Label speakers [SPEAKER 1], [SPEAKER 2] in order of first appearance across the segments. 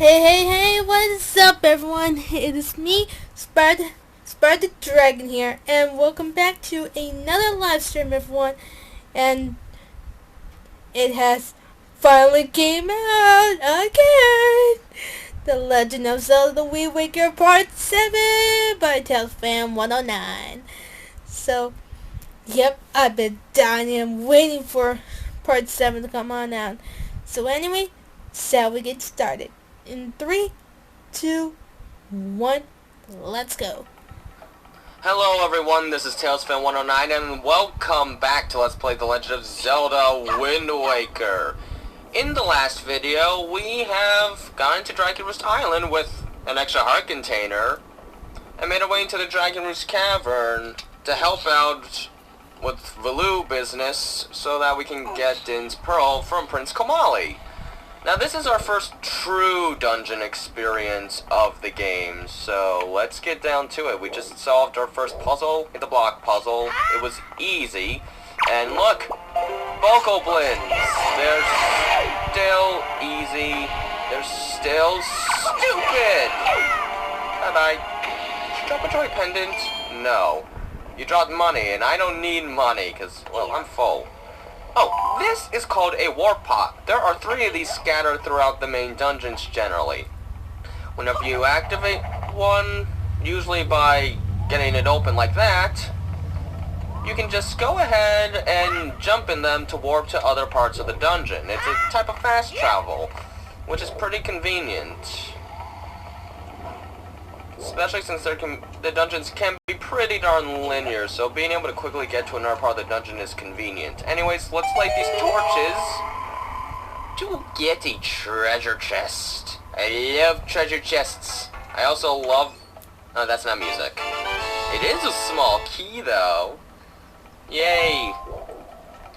[SPEAKER 1] Hey, what's up everyone? It is me, Spyra the Dragon here, and welcome back to another live stream everyone. And it has finally came out again! The Legend of Zelda The Wind Waker Part 7 by TailsFan109. So, yep, I've been dying and waiting for Part 7 to come on out. So anyway, shall we get started? In 3, 2, 1, let's go.
[SPEAKER 2] Hello everyone, this is TailsFan109 and welcome back to Let's Play The Legend of Zelda Wind Waker. In the last video, we have gone to Dragon Roost Island with an extra heart container and made our way into the Dragon Roost Cavern to help out with Valoo business so that we can get Din's Pearl from Prince Komali. Now this is our first true dungeon experience of the game, so let's get down to it. We just solved our first puzzle, the block puzzle. It was easy. And look, vocal blends. They're still easy. They're still stupid. Bye-bye. Did you drop a joy pendant? No. You dropped money, and I don't need money, because, well, I'm full. Oh, this is called a warp pot. There are 3 of these scattered throughout the main dungeons generally. Whenever you activate one, usually by getting it open like that, you can just go ahead and jump in them to warp to other parts of the dungeon. It's a type of fast travel, which is pretty convenient. Especially since the dungeons can be pretty darn linear, so being able to quickly get to another part of the dungeon is convenient. Anyways, let's light these torches to get a treasure chest. I love treasure chests. I also love... Oh, that's not music. It is a small key, though. Yay!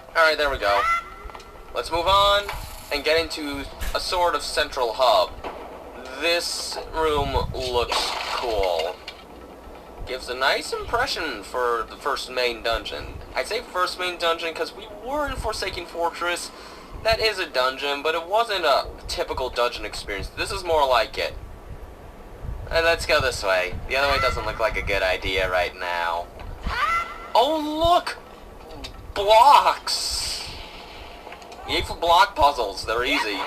[SPEAKER 2] Alright, there we go. Let's move on and get into a sort of central hub. This room looks cool. Gives a nice impression for the first main dungeon. I say first main dungeon because we were in Forsaken Fortress. That is a dungeon, but it wasn't a typical dungeon experience. This is more like it. Let's go this way. The other way doesn't look like a good idea right now. Oh look! Blocks! Yay for block puzzles. They're easy.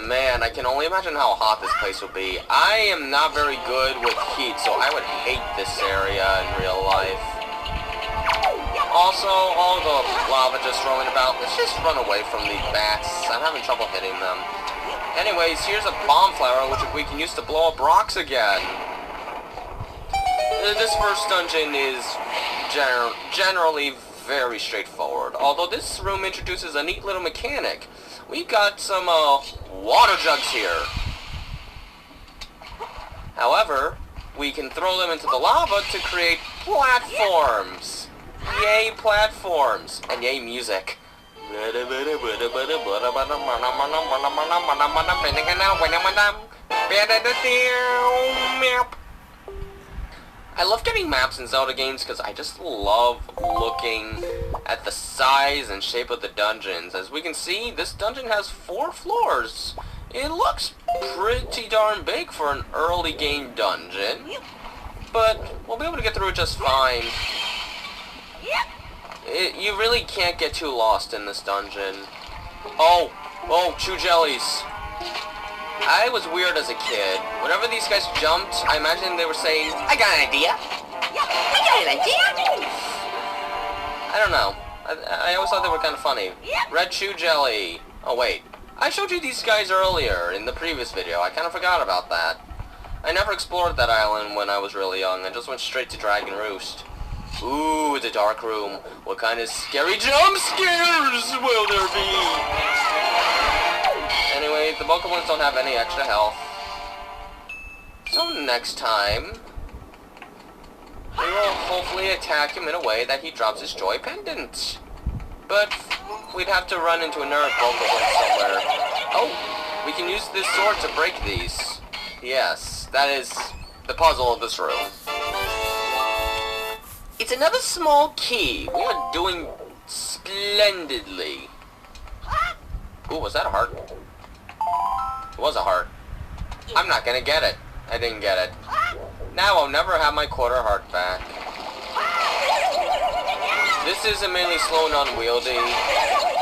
[SPEAKER 2] Man, I can only imagine how hot this place will be. I am not very good with heat, so I would hate this area in real life. Also, all the lava just rolling about. Let's just run away from the bats. I'm having trouble hitting them. Anyways, here's a bomb flower, which we can use to blow up rocks again. This first dungeon is generally very straightforward, although this room introduces a neat little mechanic. We've got some water jugs here. However, we can throw them into the lava to create platforms. Yay, platforms. And yay, music. I love getting maps in Zelda games because I just love looking at the size and shape of the dungeons. As we can see, this dungeon has 4 floors. It looks pretty darn big for an early game dungeon, but we'll be able to get through it just fine. You really can't get too lost in this dungeon. Oh, chew jellies. I was weird as a kid. Whenever these guys jumped, I imagined they were saying, I got an idea. I got an idea. I don't know. I always thought they were kind of funny. Red chew jelly. Oh, wait. I showed you these guys earlier in the previous video. I kind of forgot about that. I never explored that island when I was really young. I just went straight to Dragon Roost. Ooh, it's a dark room. What kind of scary jump scares will there be? Anyway, the Pokeballs don't have any extra health. So next time, we will hopefully attack him in a way that he drops his joy pendant. But we'd have to run into another Pokeball somewhere. Oh, we can use this sword to break these. Yes, that is the puzzle of this room. It's another small key. We are doing splendidly. Ooh, was that a heart? It was a heart. I'm not gonna get it. I didn't get it. Now I'll never have my quarter heart back. This is mainly slow and unwieldy,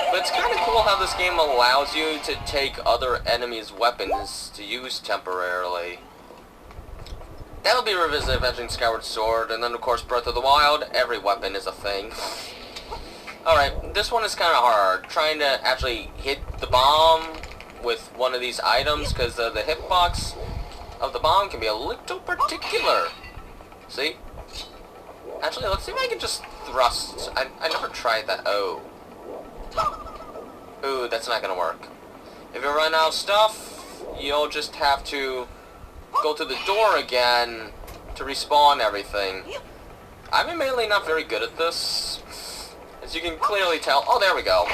[SPEAKER 2] but it's kind of cool how this game allows you to take other enemies' weapons to use temporarily. That'll be revisited eventually in Skyward Sword, and then of course Breath of the Wild, every weapon is a thing. Alright, this one is kind of hard, trying to actually hit the bomb with one of these items, because the hitbox of the bomb can be a little particular. See? Actually, let's see if I can just thrust. I never tried that. Oh. Ooh, that's not gonna work. If you run out of stuff, you'll just have to go to the door again to respawn everything. I'm admittedly not very good at this. As you can clearly tell. Oh, there we go.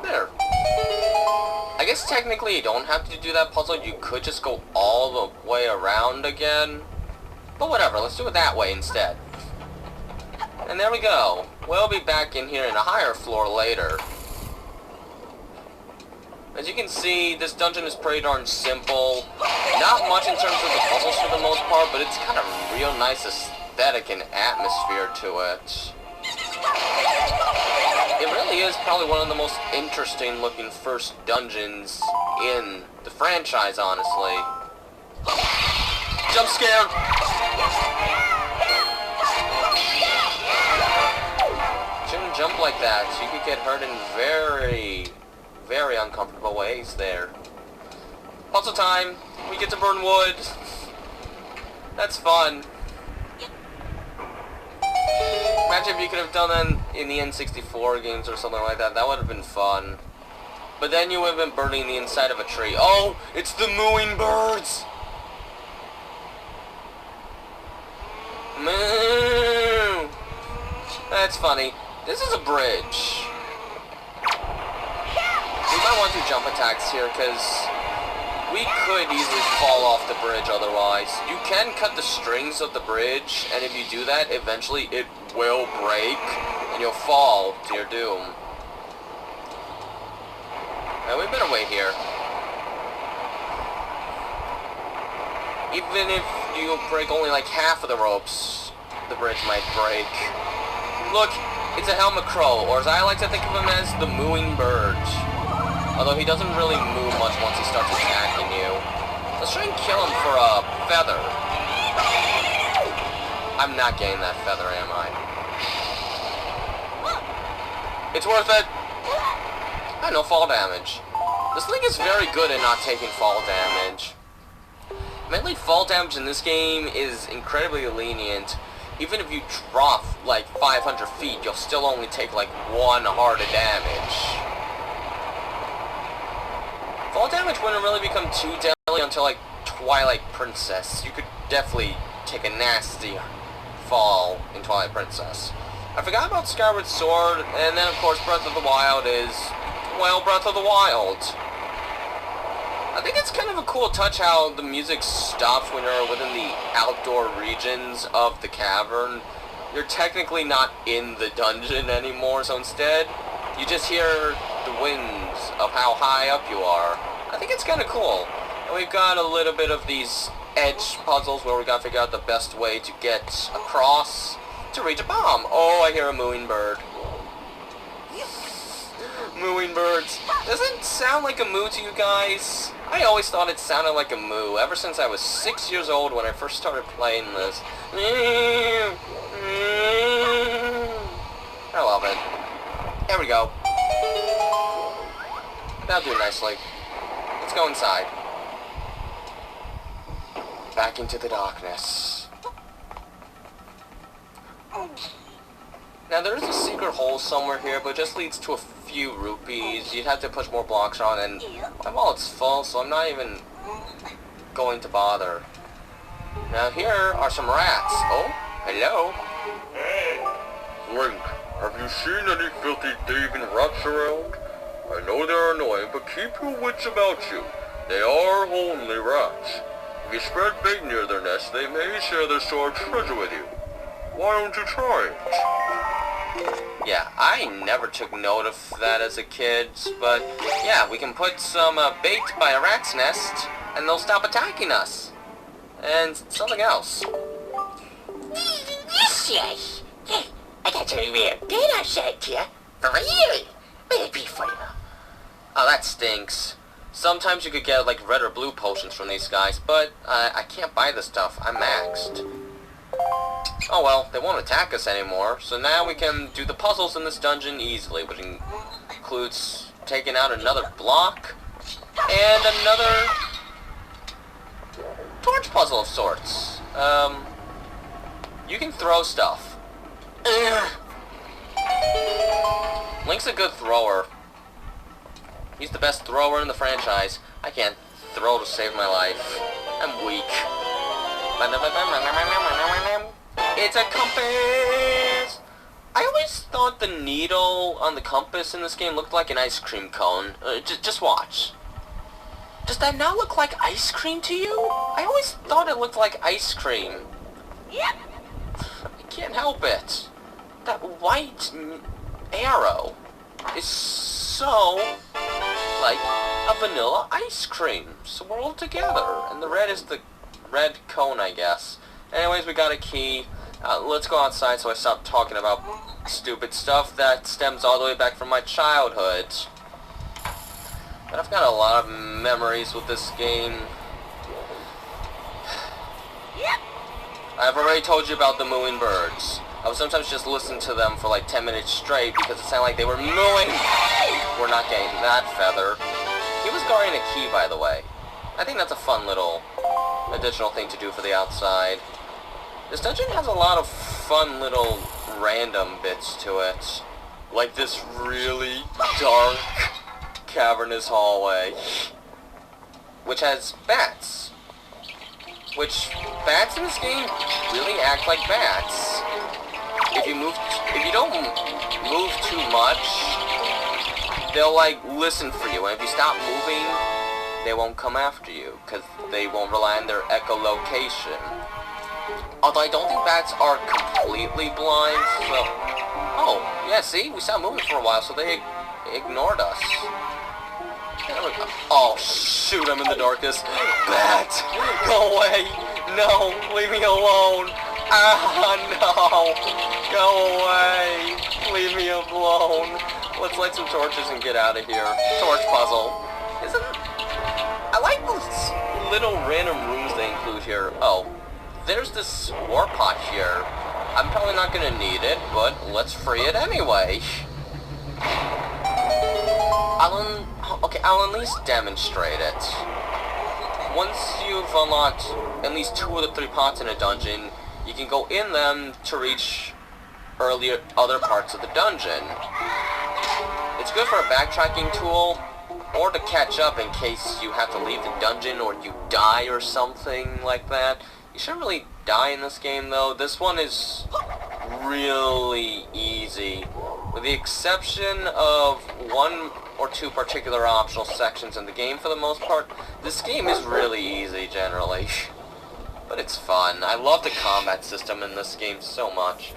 [SPEAKER 2] There. I guess technically you don't have to do that puzzle. You could just go all the way around again. But whatever, let's do it that way instead. And there we go. We'll be back in here in a higher floor later. As you can see, this dungeon is pretty darn simple. Not much in terms of the puzzles for the most part, but it's kind of real nice aesthetic and atmosphere to it. It really is probably one of the most interesting looking first dungeons in the franchise, honestly. Jump scare! Shouldn't jump like that. You could get hurt in very uncomfortable ways there. Puzzle time! We get to burn wood! That's fun. Imagine if you could have done that in the N64 games or something like that. That would have been fun. But then you would have been burning the inside of a tree. Oh! It's the mooing birds! Moo! That's funny. This is a bridge. We might want to do jump attacks here, because we could easily fall off the bridge otherwise. You can cut the strings of the bridge, and if you do that, eventually it will break, and you'll fall to your doom. Now, we better wait here. Even if you break only like half of the ropes, the bridge might break. Look, it's a helmet crow, or as I like to think of him as the mooing bird. Although he doesn't really move much once he starts attacking you. Let's try and kill him for a feather. I'm not getting that feather, am I? It's worth it! I know fall damage. This Link is very good at not taking fall damage. Mainly fall damage in this game is incredibly lenient. Even if you drop like 500 feet, you'll still only take like 1 heart of damage. Fall damage wouldn't really become too deadly until like Twilight Princess. You could definitely take a nasty fall in Twilight Princess. I forgot about Skyward Sword, and then of course Breath of the Wild is, well, Breath of the Wild. I think it's kind of a cool touch how the music stops when you're within the outdoor regions of the cavern. You're technically not in the dungeon anymore, so instead, you just hear the winds of how high up you are. I think it's kind of cool. And we've got a little bit of these edge puzzles where we gotta figure out the best way to get across to reach a bomb. Oh, I hear a mooing bird. Mooing birds. Does it sound like a moo to you guys? I always thought it sounded like a moo ever since I was 6 years old when I first started playing this. I love it. There we go. That'll do nicely. Let's go inside. Back into the darkness. Now there is a secret hole somewhere here, but it just leads to a few rupees. You'd have to push more blocks around, and my wallet's full, so I'm not even going to bother. Now here are some rats. Oh, hello.
[SPEAKER 3] Hey, Link, have you seen any filthy thieving rats around? I know they're annoying, but keep your wits about you. They are only rats. If you spread bait near their nest, they may share their stored treasure with you. Why don't you try it?
[SPEAKER 2] Yeah, I never took note of that as a kid, but yeah, we can put some bait by a rat's nest, and they'll stop attacking us. And something else.
[SPEAKER 4] Yes. I got some real data set here. Really? Maybe for you.
[SPEAKER 2] Oh, that stinks. Sometimes you could get like red or blue potions from these guys, but I can't buy the stuff. I'm maxed. Oh well, they won't attack us anymore, so now we can do the puzzles in this dungeon easily, which includes taking out another block and another torch puzzle of sorts. You can throw stuff. Link's a good thrower. He's the best thrower in the franchise. I can't throw to save my life. I'm weak. It's a compass! I always thought the needle on the compass in this game looked like an ice cream cone. Just watch. Does that not look like ice cream to you? I always thought it looked like ice cream.
[SPEAKER 4] Yep.
[SPEAKER 2] I can't help it. That white arrow is so like a vanilla ice cream swirled together. And the red is the red cone, I guess. Anyways, we got a key. Let's go outside so I stop talking about stupid stuff that stems all the way back from my childhood. But I've got a lot of memories with this game.
[SPEAKER 4] Yep.
[SPEAKER 2] I've already told you about the mooing birds. I would sometimes just listen to them for like 10 minutes straight because it sounded like they were mooing. We're not getting that feather. He was guarding a key, by the way. I think that's a fun little additional thing to do for the outside. This dungeon has a lot of fun little random bits to it. Like this really dark, cavernous hallway. Which has bats. Which, bats in this game really act like bats. If you don't move too much, they'll like listen for you, and if you stop moving, they won't come after you, because they won't rely on their echolocation. Although I don't think bats are completely blind, so... Oh, yeah, see? We stopped moving for a while, so they ignored us. There we go. Oh, shoot, I'm in the darkness. Bat! Go away! No! Leave me alone! Ah, no! Go away! Leave me alone! Let's light some torches and get out of here. Torch puzzle. I like those little random rooms they include here. Oh, there's this war pot here. I'm probably not gonna need it, but let's free it anyway. I'll at least demonstrate it. Once you've unlocked at least 2 of the 3 pots in a dungeon, you can go in them to reach other parts of the dungeon. It's good for a backtracking tool, or to catch up in case you have to leave the dungeon or you die or something like that. You shouldn't really die in this game though. This one is really easy. With the exception of 1 or 2 particular optional sections in the game for the most part, this game is really easy generally. But it's fun. I love the combat system in this game so much.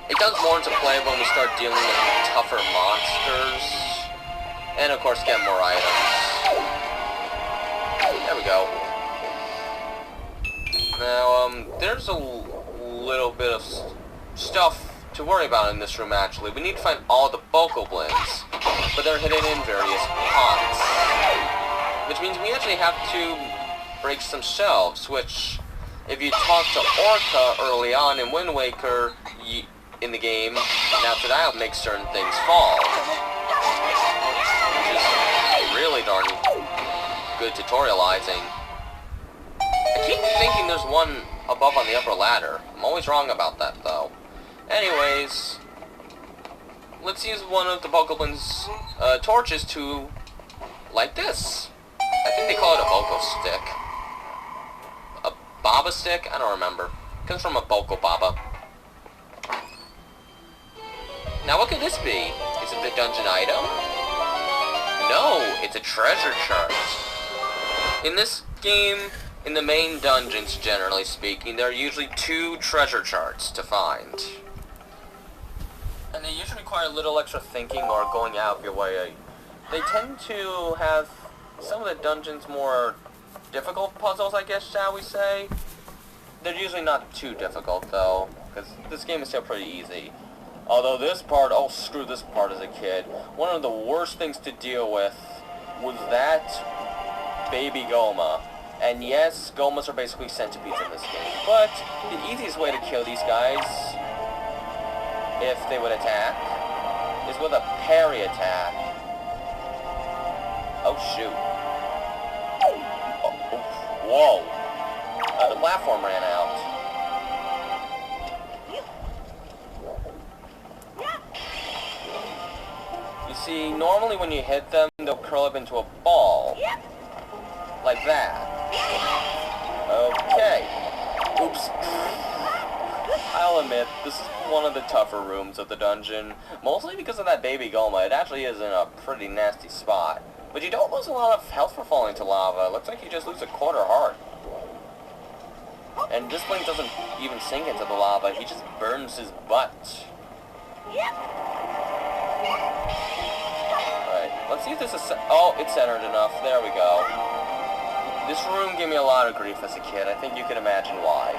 [SPEAKER 2] It does more into play when we start dealing with tougher monsters. And of course get more items. There we go. Now, there's a little bit of stuff to worry about in this room actually. We need to find all the bokoblins, but they're hidden in various pots. Which means we actually have to break some shelves, which, if you talk to Orca early on in Wind Waker, in the game, now to that will make certain things fall. Which is really darn good tutorializing. I keep thinking there's one above on the upper ladder. I'm always wrong about that though. Anyways, let's use one of the Bokoblin's torches to light this. I think they call it a Boko stick. A Baba stick? I don't remember. It comes from a Boko Baba. Now what could this be? Is it the dungeon item? No, it's a treasure chart. In this game, in the main dungeons generally speaking, there are usually 2 treasure charts to find. and they usually require a little extra thinking or going out of your way. They tend to have some of the dungeons more difficult puzzles, I guess, shall we say. They're usually not too difficult, though, because this game is still pretty easy. Although this part, oh screw this part as a kid, one of the worst things to deal with was that baby Goma. And yes, Gomas are basically centipedes in this game, but the easiest way to kill these guys, if they would attack, is with a parry attack. Oh shoot. Oh, whoa. The platform ran out. You see, normally when you hit them, they'll curl up into a ball. Like that. Okay. Oops. I'll admit, this is one of the tougher rooms of the dungeon. Mostly because of that baby Goma. It actually is in a pretty nasty spot. But you don't lose a lot of health for falling into lava. It looks like you just lose a quarter heart. And this Link doesn't even sink into the lava, he just burns his butt. Alright, let's see if this is... oh, it's centered enough. There we go. This room gave me a lot of grief as a kid. I think you can imagine why.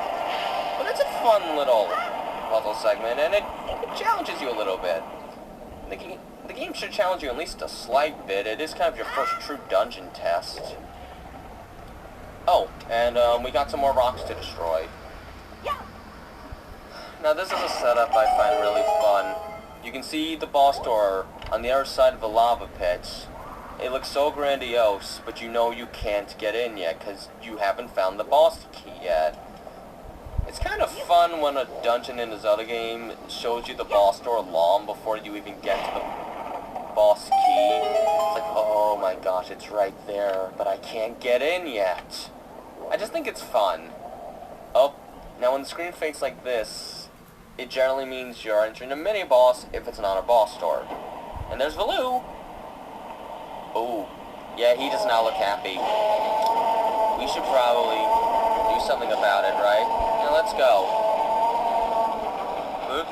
[SPEAKER 2] But it's a fun little puzzle segment, and it challenges you a little bit. The game should challenge you at least a slight bit. It is kind of your first true dungeon test. Oh, and we got some more rocks to destroy. Now this is a setup I find really fun. You can see the boss door on the other side of the lava pit. It looks so grandiose, but you know you can't get in yet because you haven't found the boss key yet. It's kind of fun when a dungeon in a Zelda game shows you the boss door long before you even get to the boss key. It's like, oh my gosh, it's right there, but I can't get in yet. I just think it's fun. Oh, now when the screen fades like this, it generally means you're entering a mini-boss if it's not a boss door. And there's Valoo. Oh, yeah, he does not look happy. We should probably do something about it, right? Now let's go. Oop.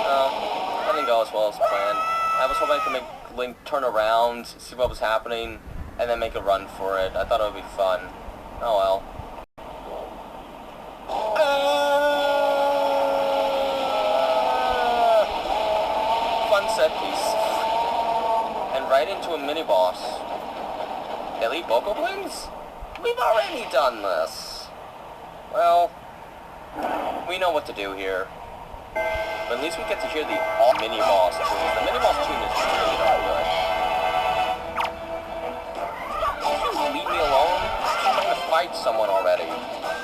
[SPEAKER 2] Oh, that didn't go as well as planned. I was hoping I could make Link turn around, see what was happening, and then make a run for it. I thought it would be fun. Oh well. Fun set piece. And right into a mini-boss. Elite Boko Blings? We've already done this. Well, we know what to do here. But at least we get to hear the mini-boss tune. The mini-boss tune is really not good. Leave me alone? I'm trying to fight someone already.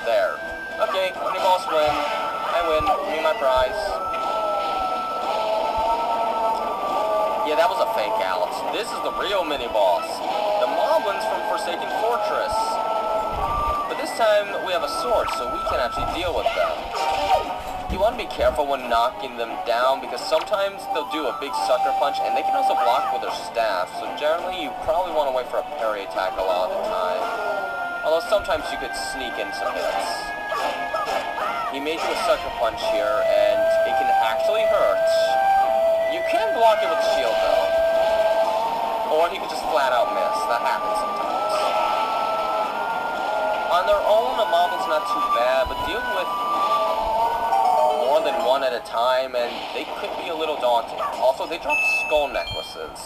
[SPEAKER 2] There. Okay, mini-boss win. I win. Give me my prize. Yeah, that was a fake out. This is the real mini-boss. The moblins from Forsaken Fortress. But this time, we have a sword, so we can actually deal with them. You want to be careful when knocking them down, because sometimes they'll do a big sucker punch, and they can also block with their staff, so generally you probably want to wait for a parry attack a lot of the time. Although sometimes you could sneak in some hits. He made you a sucker punch here, and it can actually hurt. You can block it with a shield, though. Or he could just flat out miss. That happens sometimes. On their own, a moblin's not too bad, but dealing with more than one at a time, and they could be a little daunting. Also, they drop skull necklaces.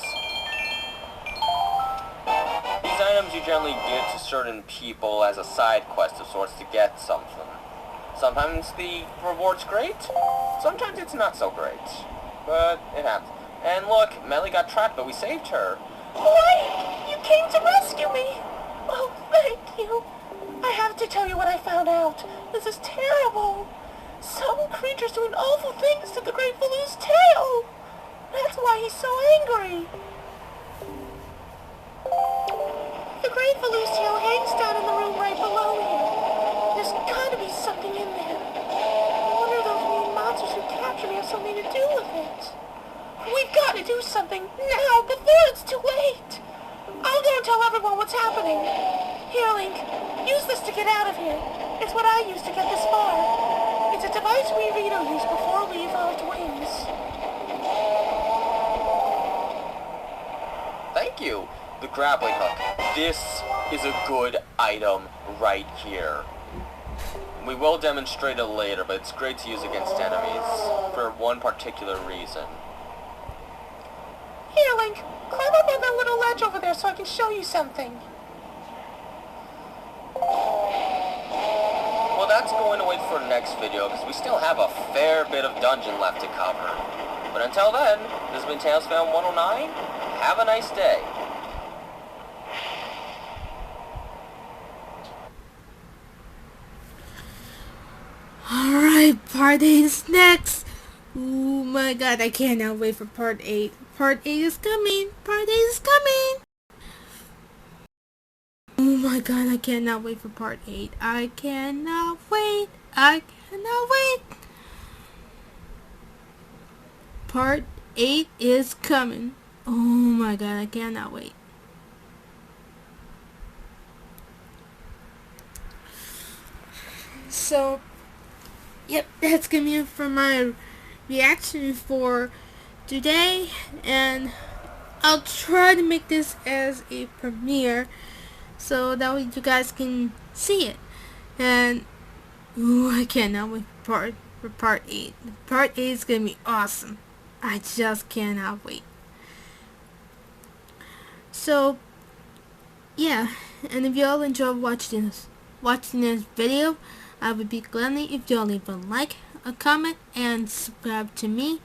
[SPEAKER 2] These items you generally give to certain people as a side quest of sorts to get something. Sometimes the reward's great, sometimes it's not so great. But it happens. And look, Melly got trapped, but we saved her.
[SPEAKER 5] Why? You came to rescue me! Oh, thank you. I have to tell you what I found out. This is terrible. Some creature's doing awful things to the Great Valoo's tail. That's why he's so angry. The Great Valoo's tail hangs down in the room right below here. There's gotta be something in there. I wonder if those mean monsters who captured me have something to do with it. We've got to do something now before it's too late. I'll go and tell everyone what's happening. Here, Link, use this to get out of here. It's what I used to get this far. It's a device we Rito used before we evolved wings.
[SPEAKER 2] Thank you. The grappling hook. This is a good item right here. We will demonstrate it later, but it's great to use against enemies for one particular reason.
[SPEAKER 5] Here, Link, climb up on that little ledge over there so I can show you something.
[SPEAKER 2] Well, that's going to wait for the next video, because we still have a fair bit of dungeon left to cover. But until then, this has been TailsFan109. Have a nice day.
[SPEAKER 1] Alright, part 8 is next. Oh my god, I cannot wait for part 8. Part 8 is coming. Part 8 is coming. Oh my god, I cannot wait for part 8. I cannot wait. I cannot wait. Part 8 is coming. Oh my god, I cannot wait. So, yep, that's gonna be it for my reaction for today, and I'll try to make this as a premiere so that way you guys can see it. And ooh, I cannot wait for part 8. Part 8 is gonna be awesome. I just cannot wait. So yeah, and if y'all enjoyed watching this video, I would be glad if y'all leave a like, a comment, and subscribe to me.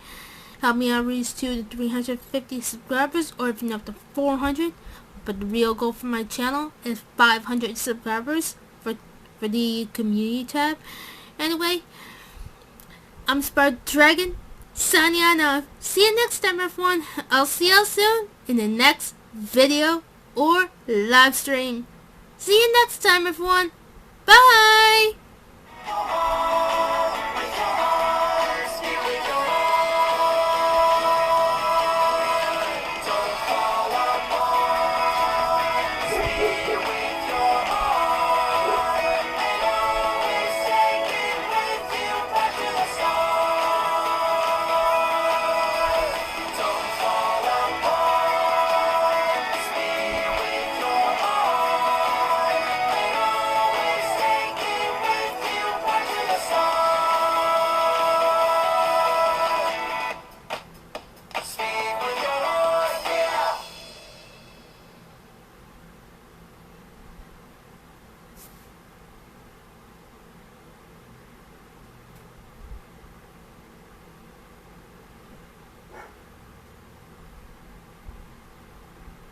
[SPEAKER 1] Help me out reach to 350 subscribers, or even up to 400. But the real goal for my channel is 500 subscribers for the community tab. Anyway, I'm Spyra Dragon, signing on off. See you next time, everyone. I'll see y'all soon in the next video or live stream. See you next time, everyone. Bye!